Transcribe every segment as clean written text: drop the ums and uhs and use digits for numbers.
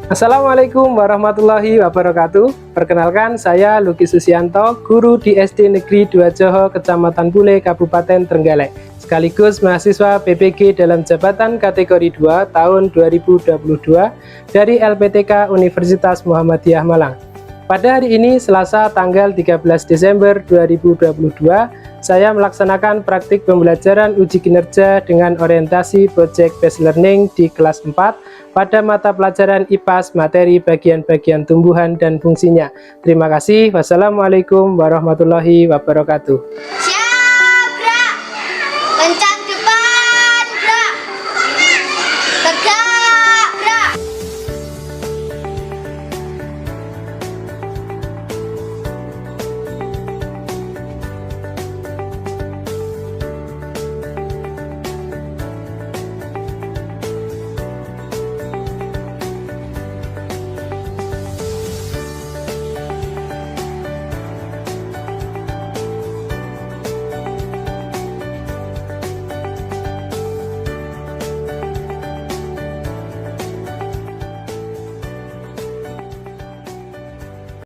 Assalamualaikum warahmatullahi wabarakatuh. Perkenalkan, saya Luki Susianto, guru di SD Negeri 2 Joho, Kecamatan Bule, Kabupaten Trenggalek, sekaligus mahasiswa PPG dalam jabatan kategori 2 tahun 2022 dari LPTK Universitas Muhammadiyah Malang. Pada hari ini, Selasa tanggal 13 Desember 2022, saya melaksanakan praktik pembelajaran uji kinerja dengan orientasi Project Based Learning di kelas 4 pada mata pelajaran IPAS materi bagian-bagian tumbuhan dan fungsinya. Terima kasih. Wassalamualaikum warahmatullahi wabarakatuh. Siap, gerak. Kencang depan, gerak. Tegak, gerak.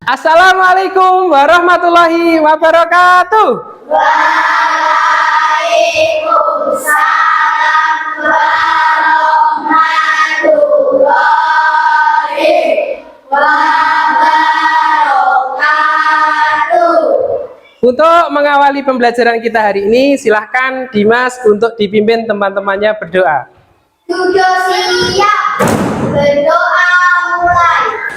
Assalamualaikum warahmatullahi wabarakatuh. Waalaikumsalam warahmatullahi wabarakatuh. Untuk mengawali pembelajaran kita hari ini, silahkan Dimas untuk dipimpin teman-temannya berdoa. Sudah siap. Berdoa mulai.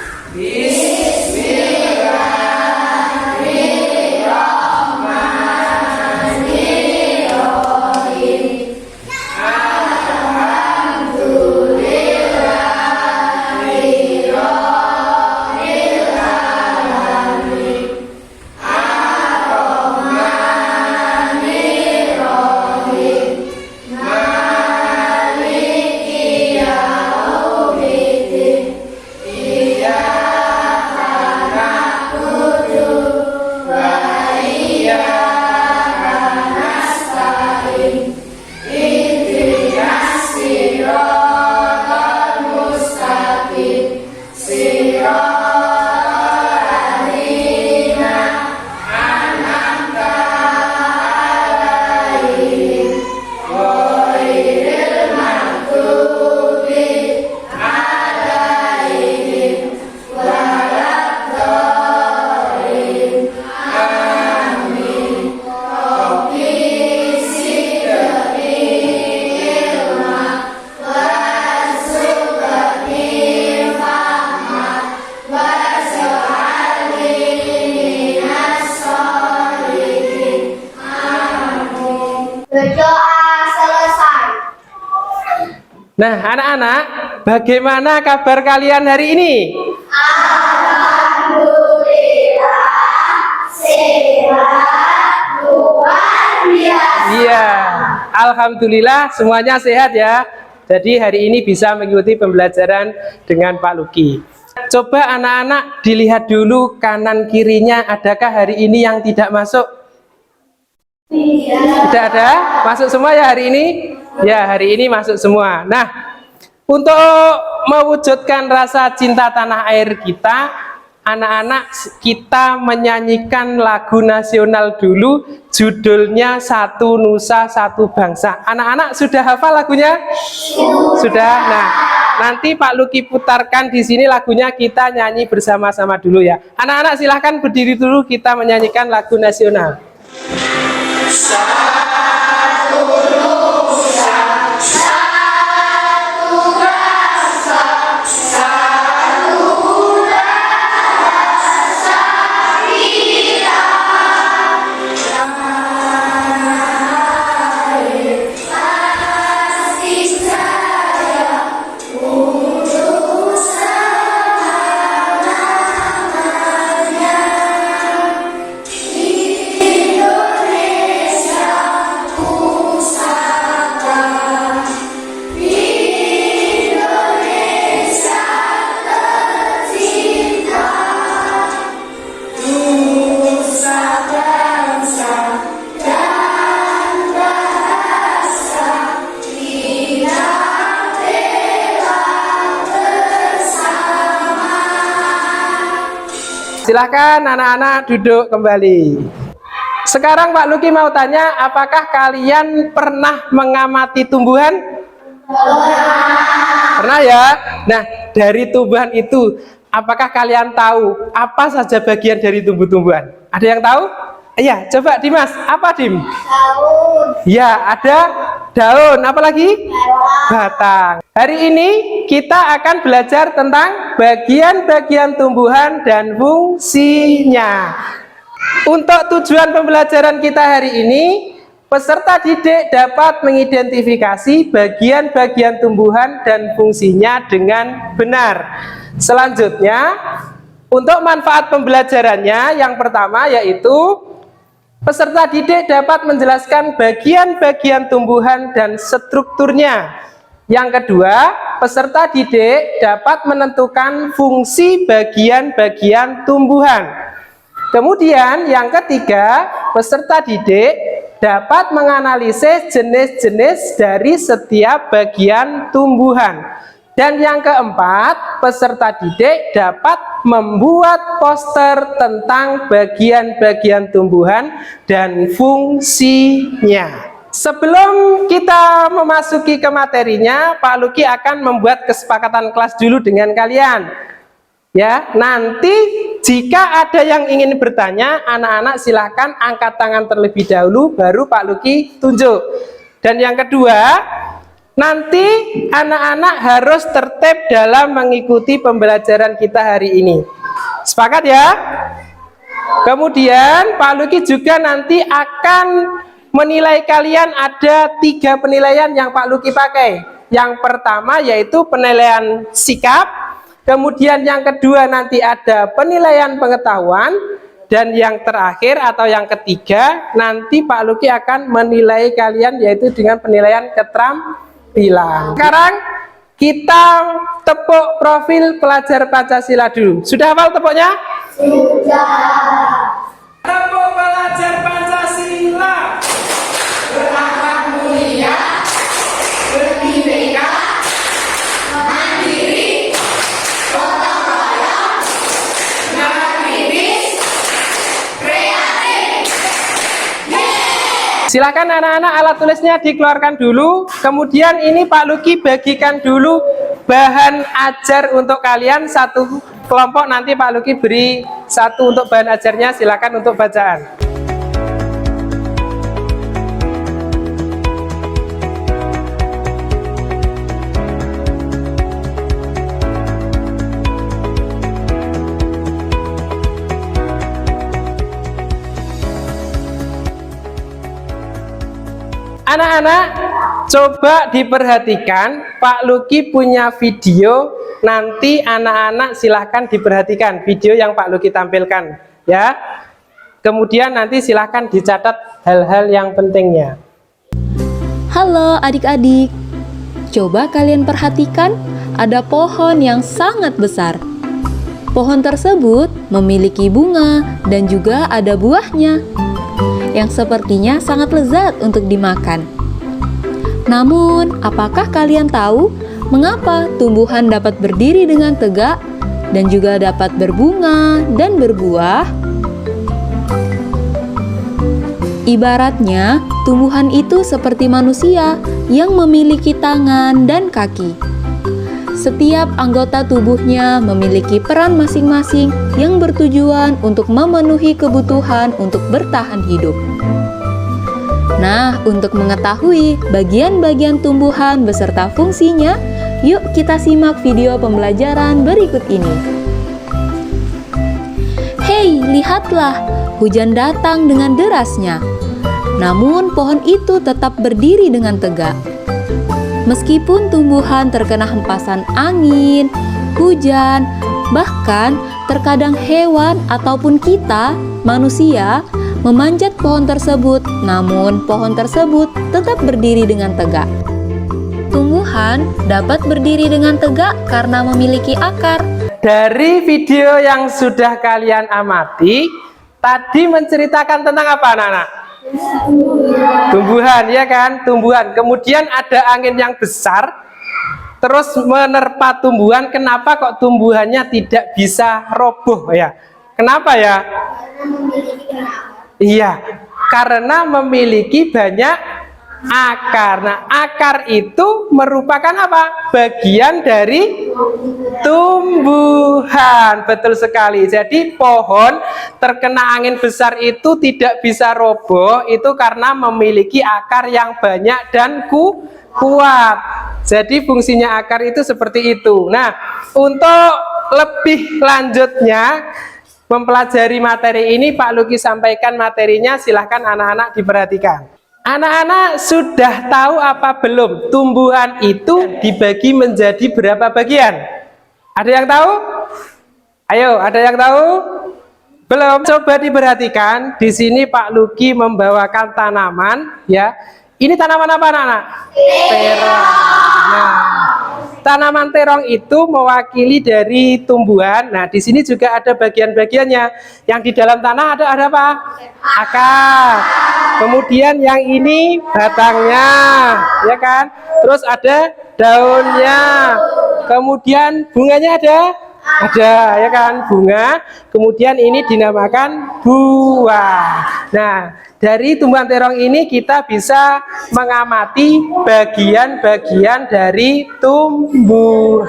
Berdoa selesai. Nah, anak-anak, bagaimana kabar kalian hari ini? Alhamdulillah, sehat, luar biasa. Iya, alhamdulillah semuanya sehat ya. Jadi hari ini bisa mengikuti pembelajaran dengan Pak Luki. Coba anak-anak dilihat dulu kanan kirinya, adakah hari ini yang tidak masuk? Tidak ada? Masuk semua ya hari ini? Ya, hari ini masuk semua. Nah, untuk mewujudkan rasa cinta tanah air kita, anak-anak kita menyanyikan lagu nasional dulu, judulnya Satu Nusa Satu Bangsa. Anak-anak sudah hafal lagunya? Sudah. Nah, nanti Pak Luki putarkan di sini lagunya, kita nyanyi bersama-sama dulu ya. Anak-anak silahkan berdiri dulu, kita menyanyikan lagu nasional. Indonesia Silahkan anak-anak duduk kembali. Sekarang Pak Luki mau tanya, apakah kalian pernah mengamati tumbuhan? Pernah ya? Nah, dari tumbuhan itu, apakah kalian tahu apa saja bagian dari tumbuh-tumbuhan? Ada yang tahu? Iya, coba Dimas, apa Dim? Daun. Ya, ada daun, apalagi? Batang. Hari ini kita akan belajar tentang bagian-bagian tumbuhan dan fungsinya. Untuk tujuan pembelajaran kita hari ini, peserta didik dapat mengidentifikasi bagian-bagian tumbuhan dan fungsinya dengan benar. Selanjutnya, untuk manfaat pembelajarannya, yang pertama yaitu peserta didik dapat menjelaskan bagian-bagian tumbuhan dan strukturnya. Yang kedua, peserta didik dapat menentukan fungsi bagian-bagian tumbuhan. Kemudian yang ketiga, peserta didik dapat menganalisis jenis-jenis dari setiap bagian tumbuhan. Dan yang keempat, peserta didik dapat membuat poster tentang bagian-bagian tumbuhan dan fungsinya. Sebelum kita memasuki ke materinya, Pak Luki akan membuat kesepakatan kelas dulu dengan kalian. Ya, nanti jika ada yang ingin bertanya, anak-anak silahkan angkat tangan terlebih dahulu, baru Pak Luki tunjuk. Dan yang kedua, nanti anak-anak harus tertib dalam mengikuti pembelajaran kita hari ini. Sepakat ya? Kemudian Pak Luki juga nanti akan menilai kalian, ada 3 penilaian yang Pak Luki pakai. Yang pertama yaitu penilaian sikap, kemudian yang kedua nanti ada penilaian pengetahuan, dan yang terakhir atau yang ketiga nanti Pak Luki akan menilai kalian yaitu dengan penilaian keterampilan. Sekarang kita tepuk profil pelajar Pancasila dulu. Sudah hafal tepuknya? Sudah. Tepuk pelajar Pancasila. Berakhlak mulia, berbineka, mandiri, gotong royong, kritis, kreatif. Silakan anak-anak, alat tulisnya dikeluarkan dulu. Kemudian ini Pak Luki bagikan dulu bahan ajar untuk kalian, satu kelompok. Nanti Pak Luki beri satu untuk bahan ajarnya, silakan untuk bacaan. Anak-anak, coba diperhatikan, Pak Luki punya video, nanti anak-anak silahkan diperhatikan video yang Pak Luki tampilkan, ya. Kemudian nanti silahkan dicatat hal-hal yang pentingnya. Halo adik-adik, coba kalian perhatikan, ada pohon yang sangat besar. Pohon tersebut memiliki bunga dan juga ada buahnya yang sepertinya sangat lezat untuk dimakan. Namun, apakah kalian tahu mengapa tumbuhan dapat berdiri dengan tegak dan juga dapat berbunga dan berbuah? Ibaratnya, tumbuhan itu seperti manusia yang memiliki tangan dan kaki. Setiap anggota tubuhnya memiliki peran masing-masing yang bertujuan untuk memenuhi kebutuhan untuk bertahan hidup. Nah, untuk mengetahui bagian-bagian tumbuhan beserta fungsinya, yuk kita simak video pembelajaran berikut ini. Hei, lihatlah, hujan datang dengan derasnya. Namun pohon itu tetap berdiri dengan tegak. Meskipun tumbuhan terkena hempasan angin, hujan, bahkan terkadang hewan ataupun kita, manusia, memanjat pohon tersebut, namun pohon tersebut tetap berdiri dengan tegak. Tumbuhan dapat berdiri dengan tegak karena memiliki akar. Dari video yang sudah kalian amati, tadi menceritakan tentang apa anak-anak? Tumbuhan, ya kan? Tumbuhan. Kemudian ada angin yang besar, terus menerpa tumbuhan. Kenapa kok tumbuhannya tidak bisa roboh ya? Kenapa ya? Karena memiliki banyak akar. Iya, karena memiliki banyak akar. Nah, akar itu merupakan apa? Bagian dari tumbuhan. Betul sekali. Jadi pohon terkena angin besar itu tidak bisa roboh, itu karena memiliki akar yang banyak dan kuat. Jadi fungsinya akar itu seperti itu. Nah, untuk lebih lanjutnya mempelajari materi ini, Pak Luki sampaikan materinya, silahkan anak-anak diperhatikan. Anak-anak sudah tahu apa belum? Tumbuhan itu dibagi menjadi berapa bagian? Ada yang tahu? Ayo, ada yang tahu? Belum? Coba diperhatikan. Di sini Pak Luki membawakan tanaman, ya. Ini tanaman apa, anak-anak? Terong. Nah, tanaman terong itu mewakili dari tumbuhan. Nah, di sini juga ada bagian-bagiannya. Yang di dalam tanah ada apa? Akar. Kemudian yang ini batangnya, ya kan? Terus ada daunnya. Kemudian bunganya ada? Ada, ya kan? Bunga. Kemudian ini dinamakan buah. Nah, dari tumbuhan terong ini kita bisa mengamati bagian-bagian dari tumbuhan.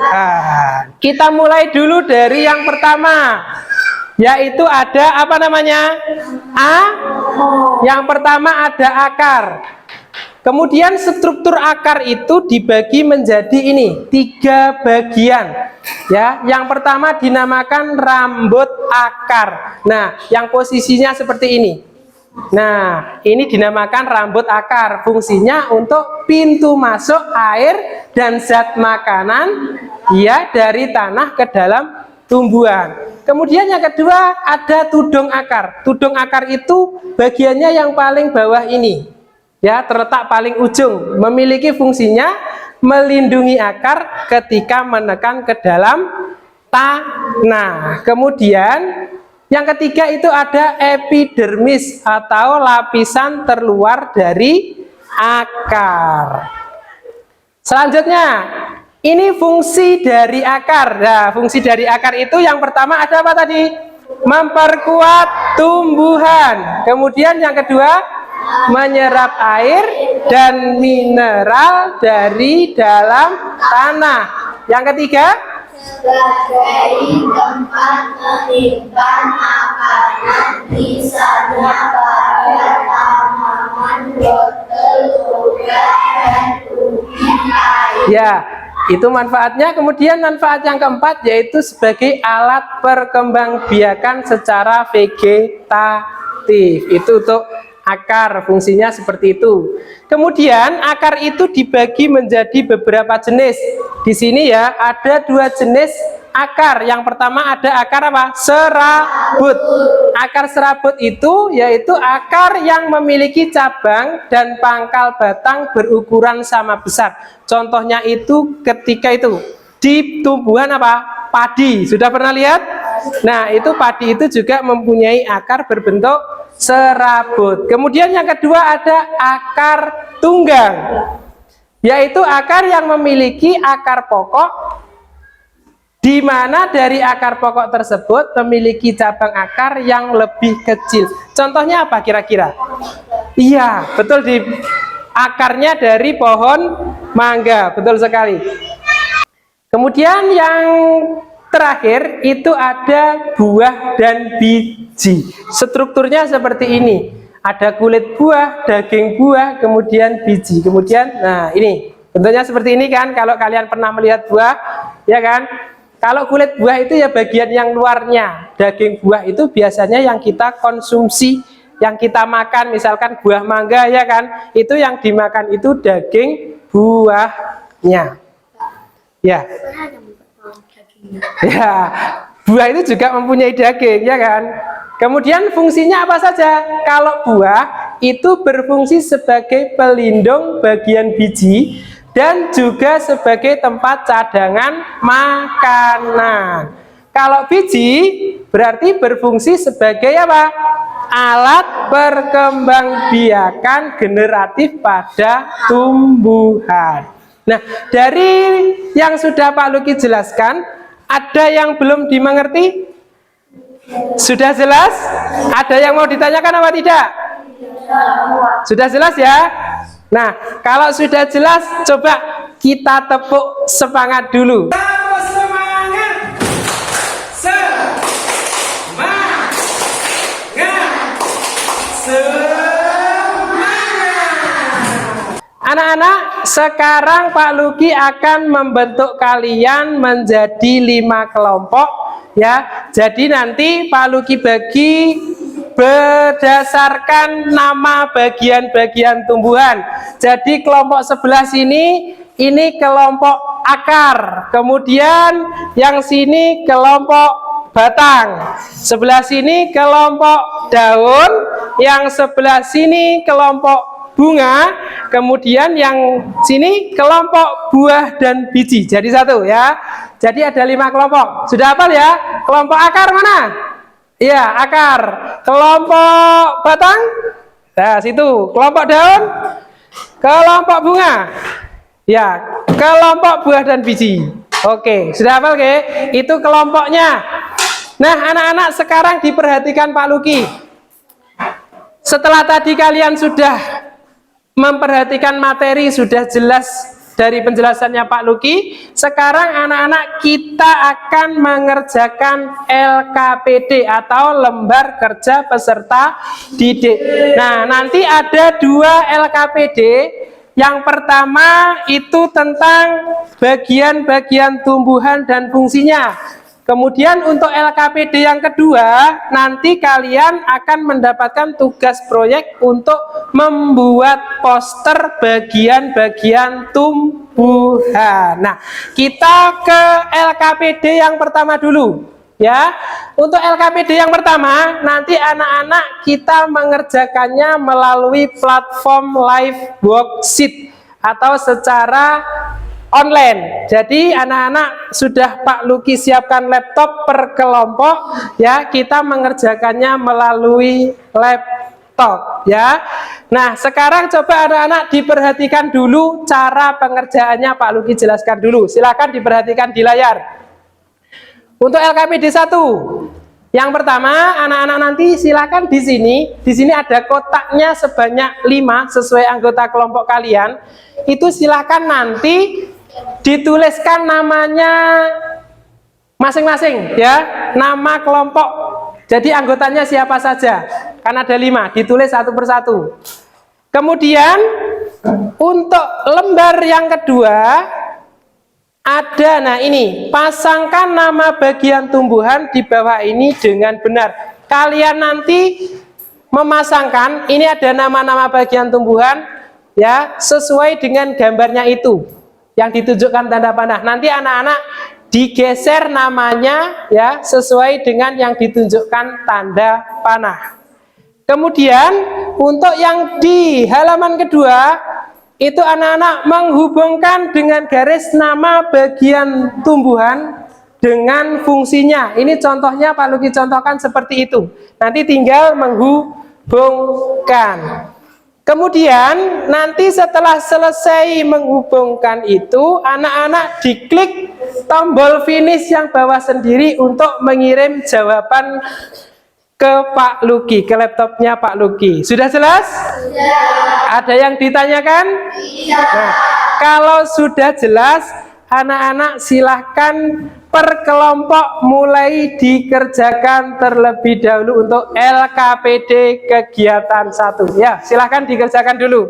Kita mulai dulu dari yang pertama, yaitu ada apa namanya? Yang pertama ada akar. Kemudian struktur akar itu dibagi menjadi ini 3 bagian. Ya, yang pertama dinamakan rambut akar. Nah, yang posisinya seperti ini. Nah, ini dinamakan rambut akar. Fungsinya untuk pintu masuk air dan zat makanan ya dari tanah ke dalam tumbuhan. Kemudian yang kedua ada tudung akar. Tudung akar itu bagiannya yang paling bawah ini. Ya, terletak paling ujung. Memiliki fungsinya melindungi akar ketika menekan ke dalam tanah. Kemudian yang ketiga itu ada epidermis atau lapisan terluar dari akar. Selanjutnya, ini fungsi dari akar. Nah, fungsi dari akar itu yang pertama ada apa tadi? Memperkuat tumbuhan. Kemudian yang kedua, menyerap air dan mineral dari dalam tanah. Yang ketiga, sebagai tempat menyimpan makanan, misalnya pada tanaman, wortel, tomat, dan ubi air. ya, itu manfaatnya. Kemudian manfaat yang keempat yaitu sebagai alat perkembangbiakan secara vegetatif. Itu untuk akar, fungsinya seperti itu. Kemudian akar itu dibagi menjadi beberapa jenis. Di sini ya ada 2 jenis akar. Yang pertama ada akar apa? Serabut. Akar serabut itu yaitu akar yang memiliki cabang dan pangkal batang berukuran sama besar. Contohnya itu ketika itu di tumbuhan apa? Padi. Sudah pernah lihat? Nah, itu padi itu juga mempunyai akar berbentuk serabut. Kemudian yang kedua ada akar tunggang, yaitu akar yang memiliki akar pokok, di mana dari akar pokok tersebut memiliki cabang akar yang lebih kecil. Contohnya apa kira-kira? Iya, betul, di akarnya dari pohon mangga, betul sekali. Kemudian yang terakhir itu ada buah dan biji. Strukturnya seperti ini. Ada kulit buah, daging buah, kemudian biji. Kemudian, nah ini bentuknya seperti ini kan. Kalau kalian pernah melihat buah, ya kan. Kalau kulit buah itu ya bagian yang luarnya. Daging buah itu biasanya yang kita konsumsi, yang kita makan. Misalkan buah mangga, ya kan. Itu yang dimakan itu daging buahnya. Ya. Ya, buah itu juga mempunyai daging, ya kan? Kemudian fungsinya apa saja? Kalau buah itu berfungsi sebagai pelindung bagian biji dan juga sebagai tempat cadangan makanan. Kalau biji berarti berfungsi sebagai apa? Alat perkembangbiakan generatif pada tumbuhan. Nah, dari yang sudah Pak Luki jelaskan, ada yang belum dimengerti? Sudah jelas? Ada yang mau ditanyakan apa tidak? Sudah jelas ya? Nah, kalau sudah jelas, coba kita tepuk semangat dulu. Anak-anak, sekarang Pak Luki akan membentuk kalian menjadi 5 kelompok ya. Jadi nanti Pak Luki bagi berdasarkan nama bagian-bagian tumbuhan. Jadi kelompok sebelah sini ini kelompok akar. Kemudian yang sini kelompok batang. Sebelah sini kelompok daun, yang sebelah sini kelompok bunga, kemudian yang sini kelompok buah dan biji. Jadi satu ya. Jadi ada 5 kelompok. Sudah hafal ya? Kelompok akar mana? Iya, akar. Kelompok batang? Nah, situ. Kelompok daun? Kelompok bunga? Ya, kelompok buah dan biji. Oke, sudah hafal ke? Itu kelompoknya. Nah, anak-anak sekarang diperhatikan Pak Luki. Setelah tadi kalian sudah memperhatikan materi, sudah jelas dari penjelasannya Pak Luki. Sekarang anak-anak kita akan mengerjakan LKPD atau lembar kerja peserta didik. Nah, nanti ada 2 LKPD. Yang pertama itu tentang bagian-bagian tumbuhan dan fungsinya. Kemudian untuk LKPD yang kedua, nanti kalian akan mendapatkan tugas proyek untuk membuat poster bagian-bagian tumbuhan. Nah, kita ke LKPD yang pertama dulu. Ya, untuk LKPD yang pertama, nanti anak-anak kita mengerjakannya melalui platform live worksheet atau secara online. Jadi anak-anak sudah Pak Luki siapkan laptop per kelompok ya, kita mengerjakannya melalui laptop ya. Nah, sekarang coba anak-anak diperhatikan dulu cara pengerjaannya, Pak Luki jelaskan dulu. Silakan diperhatikan di layar. Untuk LKPD 1, yang pertama, anak-anak nanti silakan di sini ada kotaknya sebanyak 5 sesuai anggota kelompok kalian. Itu silakan nanti dituliskan namanya masing-masing ya, nama kelompok. Jadi anggotanya siapa saja, kan ada 5, ditulis satu persatu. Kemudian untuk lembar yang kedua ada, nah ini, pasangkan nama bagian tumbuhan di bawah ini dengan benar. Kalian nanti memasangkan, ini ada nama-nama bagian tumbuhan ya, sesuai dengan gambarnya itu yang ditunjukkan tanda panah. Nanti anak-anak digeser namanya ya, sesuai dengan yang ditunjukkan tanda panah. Kemudian untuk yang di halaman kedua, itu anak-anak menghubungkan dengan garis nama bagian tumbuhan dengan fungsinya. Ini contohnya Pak Luki contohkan seperti itu. Nanti tinggal menghubungkan. Kemudian nanti setelah selesai menghubungkan itu, anak-anak diklik tombol finish yang bawah sendiri untuk mengirim jawaban ke Pak Luki, ke laptopnya Pak Luki. Sudah jelas? Sudah. Ada yang ditanyakan? Iya. Nah, kalau sudah jelas, anak-anak silahkan per kelompok mulai dikerjakan terlebih dahulu untuk LKPD kegiatan 1. Ya, silahkan dikerjakan dulu.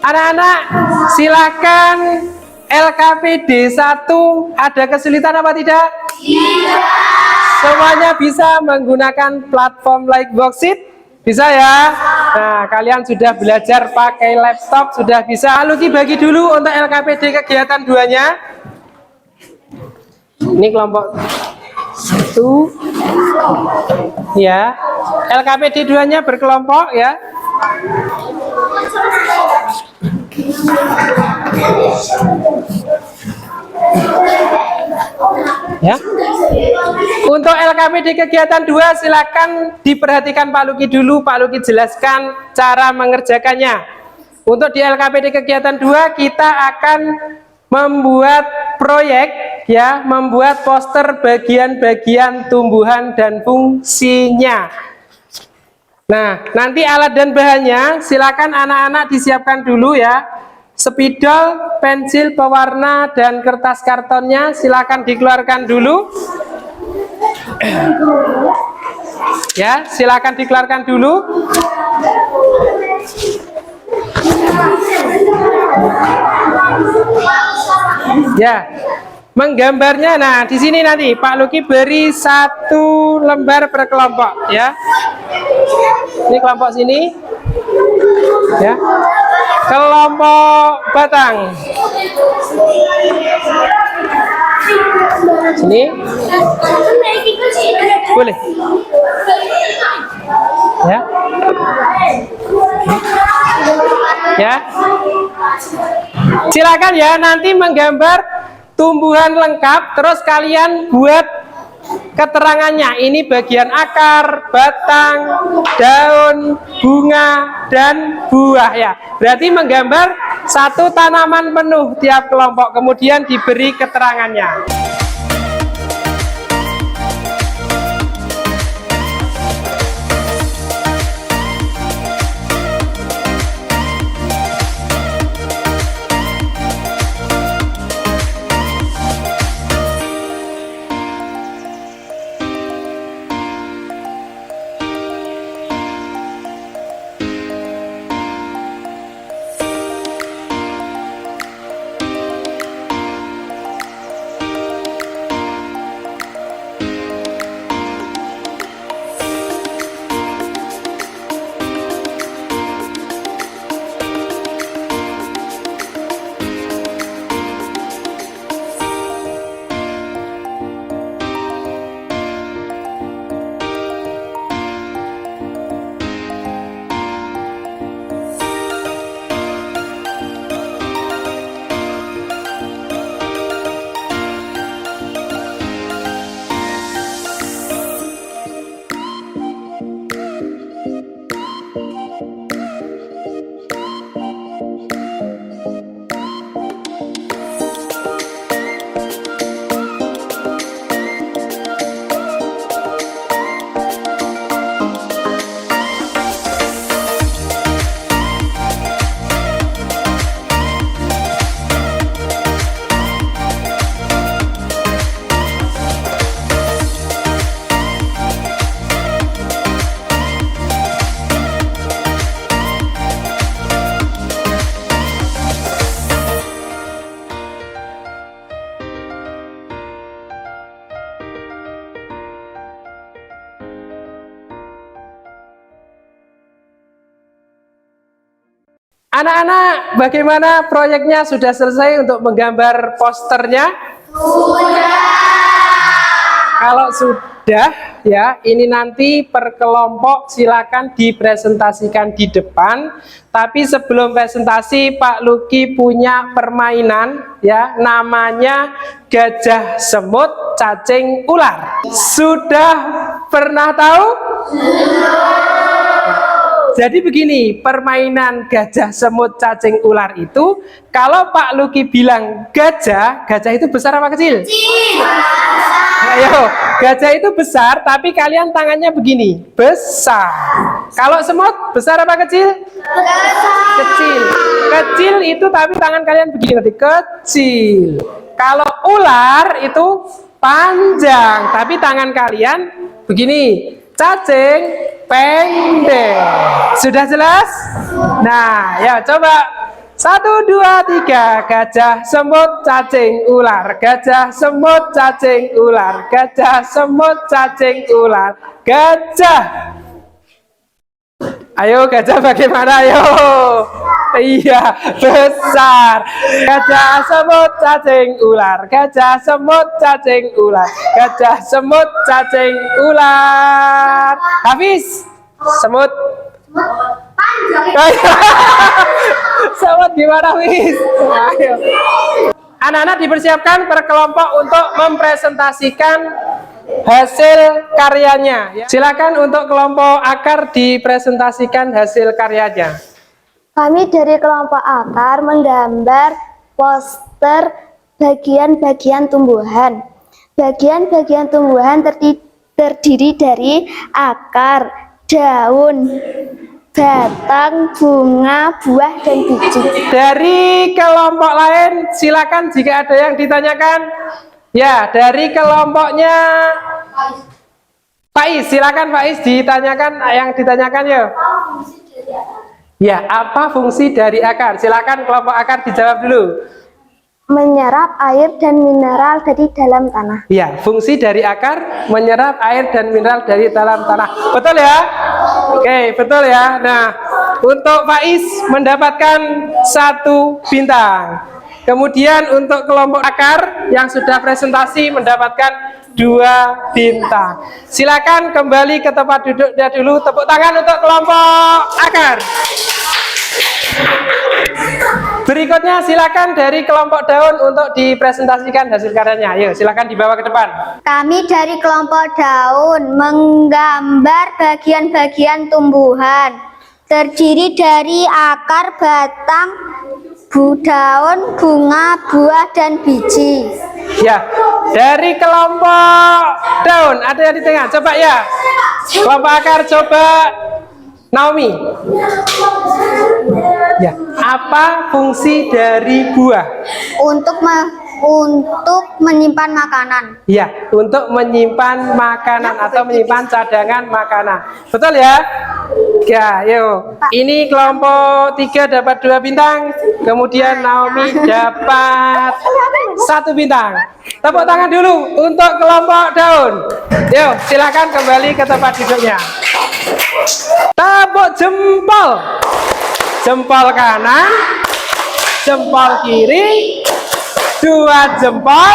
Anak-anak, silakan LKPD 1 ada kesulitan apa tidak? Tidak. Semuanya bisa menggunakan platform like Worksheet? Bisa ya? Nah, kalian sudah belajar pakai laptop, sudah bisa. Luki bagi dulu untuk LKPD kegiatan 2-nya. Ini kelompok 1. Ya. LKPD 2-nya berkelompok ya. Ya. Untuk LKPD kegiatan 2 silakan diperhatikan Pak Luki dulu, Pak Luki jelaskan cara mengerjakannya. Untuk di LKPD kegiatan 2 kita akan membuat proyek ya, membuat poster bagian-bagian tumbuhan dan fungsinya. Nah, nanti alat dan bahannya silakan anak-anak disiapkan dulu ya. Spidol, pensil pewarna dan kertas kartonnya silakan dikeluarkan dulu. Ya, silakan dikeluarkan dulu. Ya, menggambarnya. Nah, di sini nanti Pak Luki beri 1 lembar per kelompok ya. Ini kelompok sini. Ya. Kelompok batang. Sini. Boleh. Ya. Ya. Silakan ya nanti menggambar tumbuhan lengkap, terus kalian buat keterangannya. Ini bagian akar, batang, daun, bunga, dan buah ya. Berarti menggambar 1 tanaman penuh tiap kelompok, kemudian diberi keterangannya. Anak-anak, bagaimana proyeknya? Sudah selesai untuk menggambar posternya? Sudah. Kalau sudah, ya, ini nanti per kelompok silakan dipresentasikan di depan. Tapi sebelum presentasi, Pak Luki punya permainan, ya, namanya gajah semut cacing ular. Sudah pernah tahu? Jadi begini, permainan gajah semut cacing ular itu, kalau Pak Luki bilang gajah, gajah itu besar apa kecil? Kecil. Ayo, gajah itu besar, tapi kalian tangannya begini, besar. Kalau semut, besar apa kecil? Besar. Kecil. Kecil itu tapi tangan kalian begini nanti, kecil. Kalau ular itu panjang, tapi tangan kalian begini, cacing pendek. Sudah jelas? Nah, ya coba 1, 2, 3. Gajah, semut, cacing, ular. Gajah, semut, cacing, ular. Gajah, semut, cacing, ular. Gajah. Ayo gajah bagaimana? Ayo. Iya, besar. Gajah, semut, cacing, ular. Gajah, semut, cacing, ular. Gajah, semut, cacing, ular. Hafiz. Semut. Semut gimana, Hafiz? Ayo. Anak-anak dipersiapkan per kelompok untuk mempresentasikan hasil karyanya. Silakan untuk kelompok akar dipresentasikan hasil karyanya. Kami dari kelompok akar menggambar poster bagian-bagian tumbuhan. Bagian-bagian tumbuhan terdiri dari akar, daun, batang, bunga, buah, dan biji. Dari kelompok lain, silakan jika ada yang ditanyakan. Ya, dari kelompoknya Faiz, silakan Faiz ditanyakan yang ditanyakan ya. Ya, apa fungsi dari akar? Silakan kelompok akar dijawab dulu. Menyerap air dan mineral dari dalam tanah. Ya, fungsi dari akar menyerap air dan mineral dari dalam tanah. Betul ya? Oke, betul ya. Nah, untuk Faiz mendapatkan 1 bintang. Kemudian untuk kelompok akar yang sudah presentasi mendapatkan 2 bintang. Silakan kembali ke tempat duduknya dulu. Tepuk tangan untuk kelompok akar. Berikutnya silakan dari kelompok daun untuk dipresentasikan hasil karyanya. Ayo, silakan dibawa ke depan. Kami dari kelompok daun menggambar bagian-bagian tumbuhan. Terdiri dari akar, batang, daun, bunga, buah, dan biji. Ya, dari kelompok daun ada yang di tengah. Coba ya. Kelompok akar coba Naomi. Ya, apa fungsi dari buah? Untuk menyimpan makanan. Ya, untuk menyimpan makanan atau menyimpan cadangan makanan. Betul ya? Ya, yuk. Ini kelompok 3 dapat 2 bintang. Kemudian Naomi dapat 1 bintang. Tepuk tangan dulu untuk kelompok daun. Yuk, silakan kembali ke tempat duduknya. Tepuk jempol. Jempol kanan, jempol kiri, 2 jempol.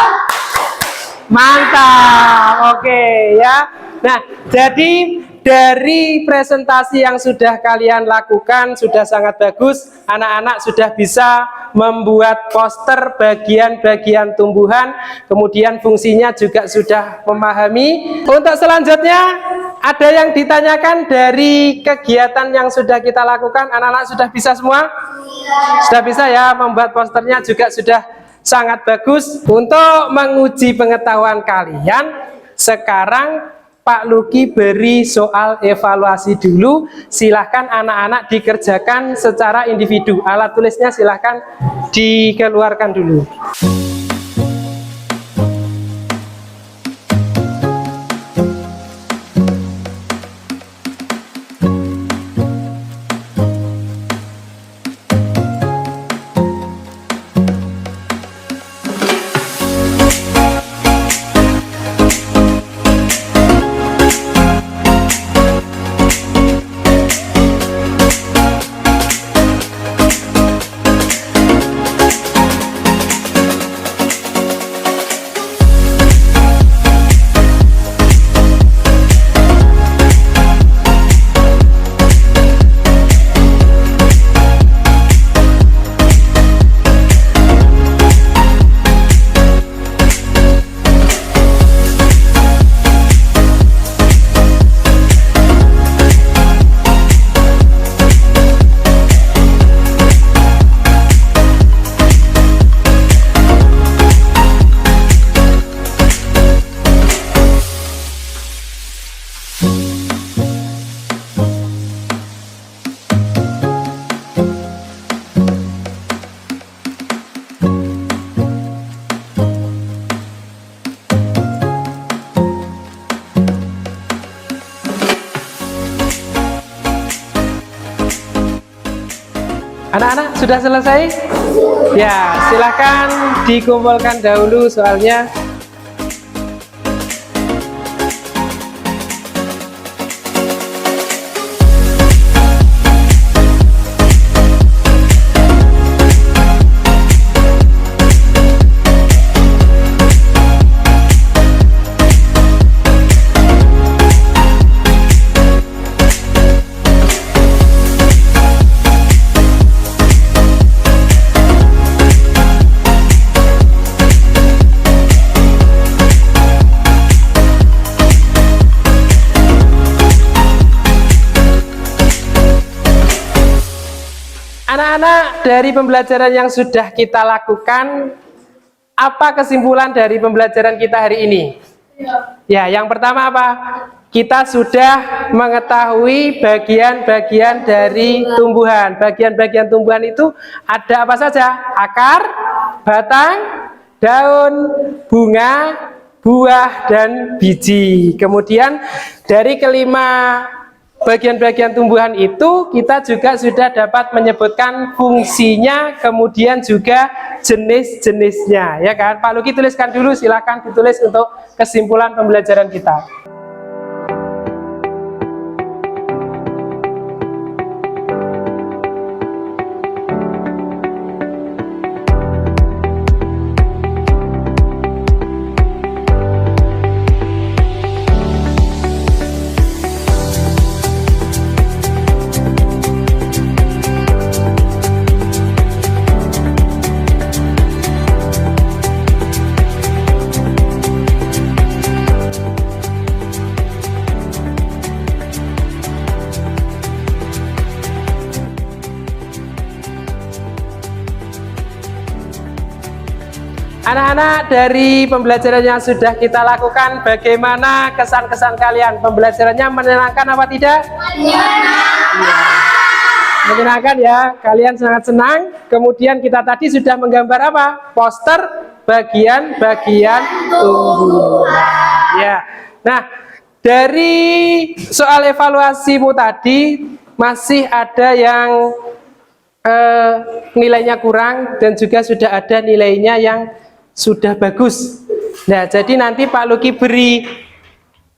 Mantap. Oke ya. Nah, jadi dari presentasi yang sudah kalian lakukan sudah sangat bagus. Anak-anak sudah bisa membuat poster bagian-bagian tumbuhan, kemudian fungsinya juga sudah memahami. Untuk selanjutnya ada yang ditanyakan dari kegiatan yang sudah kita lakukan. Anak-anak sudah bisa semua? Sudah bisa ya, membuat posternya juga sudah sangat bagus. Untuk menguji pengetahuan kalian, sekarang Pak Luki beri soal evaluasi dulu. Silahkan anak-anak dikerjakan secara individu. Alat tulisnya silahkan dikeluarkan dulu. sudah selesai? Ya, silahkan dikumpulkan dahulu soalnya. Anak-anak, dari pembelajaran yang sudah kita lakukan, apa kesimpulan dari pembelajaran kita hari ini? Ya, yang pertama apa? Kita sudah mengetahui bagian-bagian dari tumbuhan. Bagian-bagian tumbuhan itu ada apa saja? Akar, batang, daun, bunga, buah, dan biji. Kemudian dari kelima bagian-bagian tumbuhan itu kita juga sudah dapat menyebutkan fungsinya, kemudian juga jenis-jenisnya, ya kan? Pak Luki tuliskan dulu, silakan ditulis untuk kesimpulan pembelajaran kita. Anak-anak, dari pembelajaran yang sudah kita lakukan, bagaimana kesan-kesan kalian? Pembelajarannya menyenangkan apa tidak? Menyenangkan ya, kalian sangat senang. Kemudian kita tadi sudah menggambar apa? Poster bagian-bagian tumbuhan. Ya. Nah, dari soal evaluasimu tadi masih ada yang nilainya kurang dan juga sudah ada nilainya yang sudah bagus. Nah, jadi nanti Pak Luki beri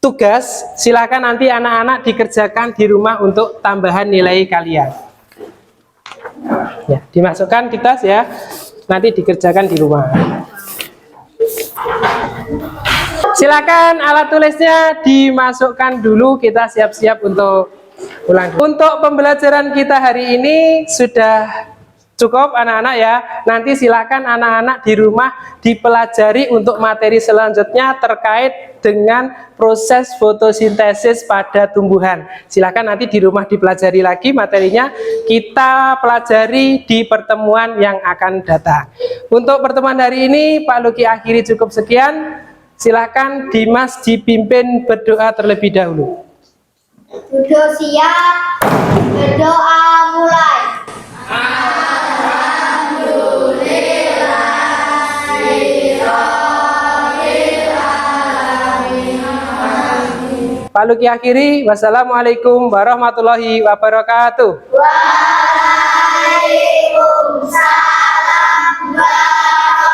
tugas, silakan nanti anak-anak dikerjakan di rumah untuk tambahan nilai kalian. Ya, dimasukkan di tas ya, nanti dikerjakan di rumah. Silakan alat tulisnya dimasukkan dulu, kita siap-siap untuk ulang. Untuk pembelajaran kita hari ini sudah cukup anak-anak ya. Nanti silakan anak-anak di rumah dipelajari untuk materi selanjutnya terkait dengan proses fotosintesis pada tumbuhan. Silakan nanti di rumah dipelajari lagi materinya. Kita pelajari di pertemuan yang akan datang. Untuk pertemuan hari ini Pak Luki akhiri cukup sekian. Silakan Dimas dipimpin berdoa terlebih dahulu. Sudah siap, berdoa mulai. Pak Luki akhiri, wassalamualaikum warahmatullahi wabarakatuh. Waalaikumsalam warahmatullahi